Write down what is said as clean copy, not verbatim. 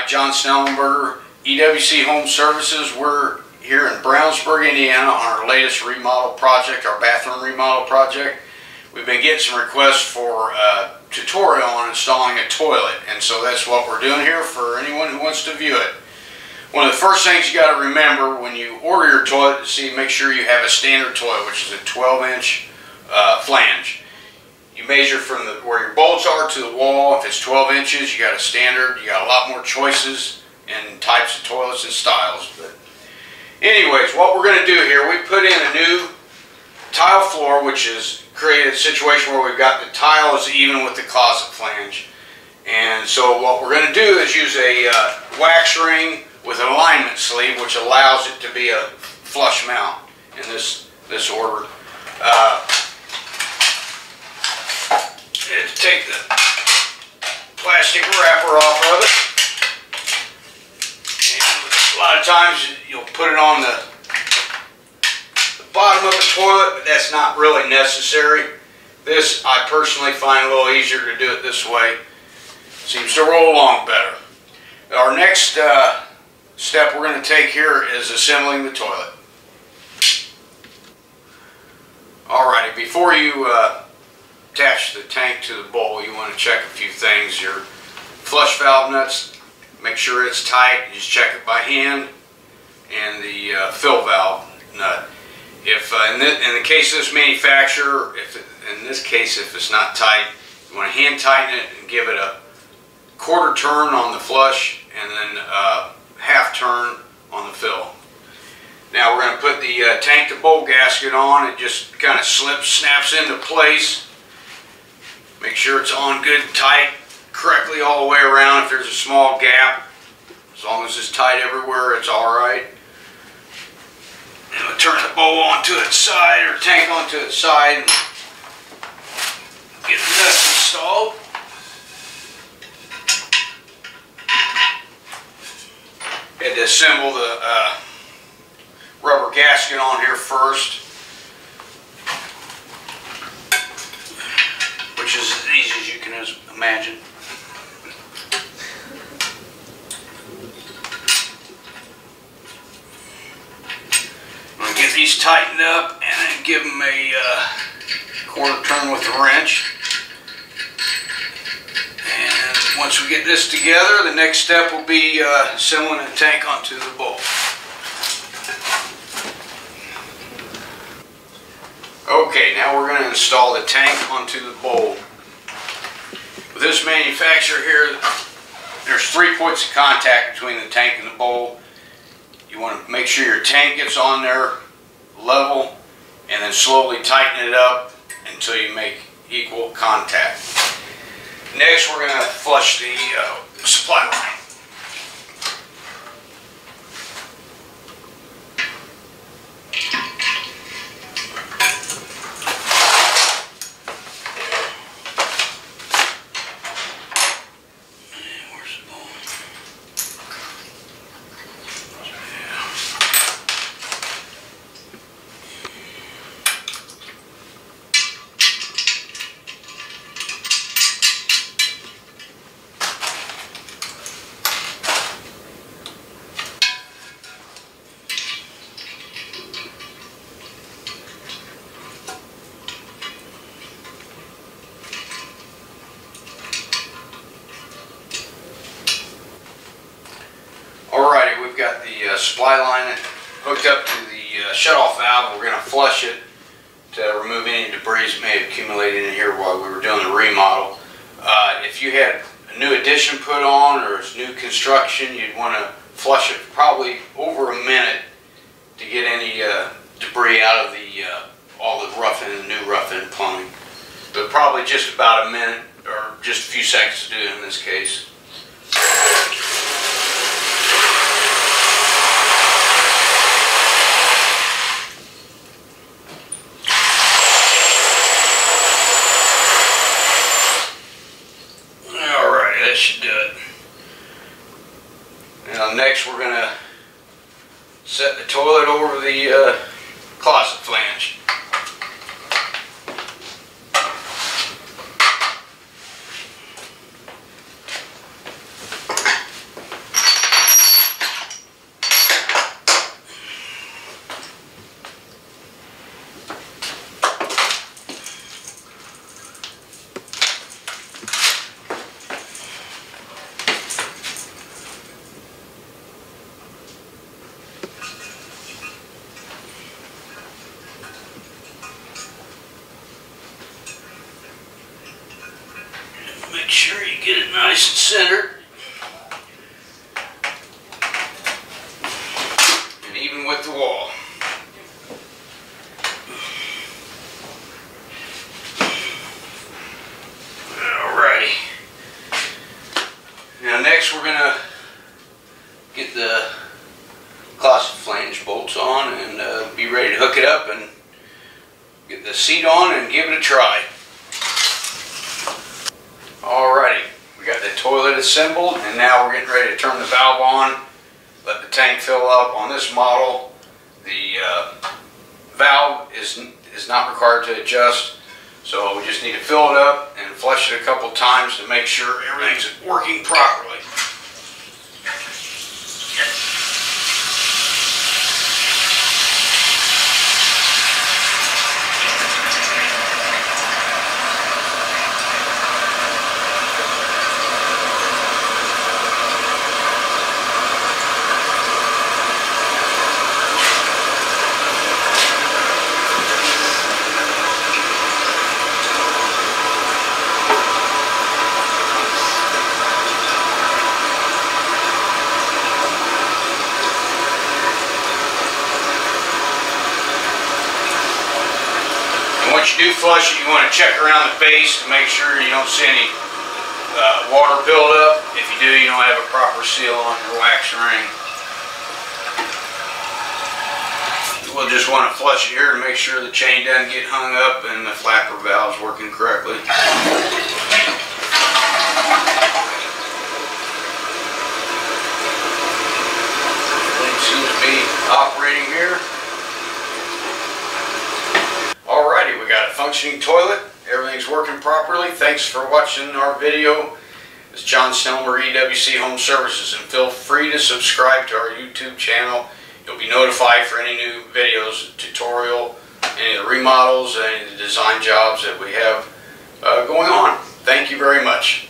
John Snellenberger, EWC Home Services. We're here in Brownsburg, Indiana on our latest remodel project, our bathroom remodel project. We've been getting some requests for a tutorial on installing a toilet, and so that's what we're doing here for anyone who wants to view it. One of the first things you got to remember when you order your toilet to make sure you have a standard toilet, which is a 12-inch flange. You measure from where your bolts are to the wall. If it's 12 inches, you got a standard. You got a lot more choices and types of toilets and styles. But anyways, what we're going to do here, we put in a new tile floor, which has created a situation where we've got the tile is even with the closet flange. And so what we're going to do is use a wax ring with an alignment sleeve, which allows it to be a flush mount in this order. Take the plastic wrapper off of it, and a lot of times you'll put it on the bottom of the toilet, but that's not really necessary. This I personally find a little easier to do it this way. Seems to roll along better. Our next step we're going to take here is assembling the toilet. Alrighty, before you attach the tank to the bowl, you want to check a few things. Your flush valve nuts, make sure it's tight. You just check it by hand. And the fill valve nut. If in the case of this manufacturer, in this case if it's not tight, you want to hand tighten it and give it a quarter turn on the flush and then half turn on the fill. Now we're going to put the tank to bowl gasket on. It just kind of snaps into place. Make sure it's on good and tight correctly all the way around. If there's a small gap, as long as it's tight everywhere, it's alright. And we'll turn the bowl onto its side, or tank onto its side, and get the nuts installed. Had to assemble the rubber gasket on here first, which is as easy as you can imagine. I'm going to get these tightened up and then give them a quarter turn with the wrench. And once we get this together, the next step will be assembling the tank onto the bowl. Okay, now we're going to install the tank onto the bowl. With this manufacturer here, there's 3 points of contact between the tank and the bowl. You want to make sure your tank gets on there level and then slowly tighten it up until you make equal contact. Next, we're going to flush the supply line. We've got the supply line hooked up to the shutoff valve. We're going to flush it to remove any debris that may have accumulated in here while we were doing the remodel. If you had a new addition put on or it's new construction, you'd want to flush it probably over a minute to get any debris out of all the roughing and new roughing and plumbing. But probably just about a minute or just a few seconds to do it in this case. That should do it. Now next we're going to set the toilet over the closet flange. nice and centered. And even with the wall. Alrighty. Now next we're going to get the closet flange bolts on and be ready to hook it up and get the seat on and give it a try. Alrighty, we got the toilet assembled and now we're getting ready to turn the valve on, let the tank fill up. On this model, the valve is not required to adjust, so we just need to fill it up and flush it a couple times to make sure everything's working properly. Once you do flush it, you want to check around the base to make sure you don't see any water buildup. If you do, you don't have a proper seal on your wax ring. We'll just want to flush it here to make sure the chain doesn't get hung up and the flapper valve's working correctly. Everything seems to be operating here. Alrighty, we got a functioning toilet. Everything's working properly. Thanks for watching our video. It's John Snellmer, EWC Home Services, and feel free to subscribe to our YouTube channel. You'll be notified for any new videos, tutorial, any of the remodels, any of the design jobs that we have going on. Thank you very much.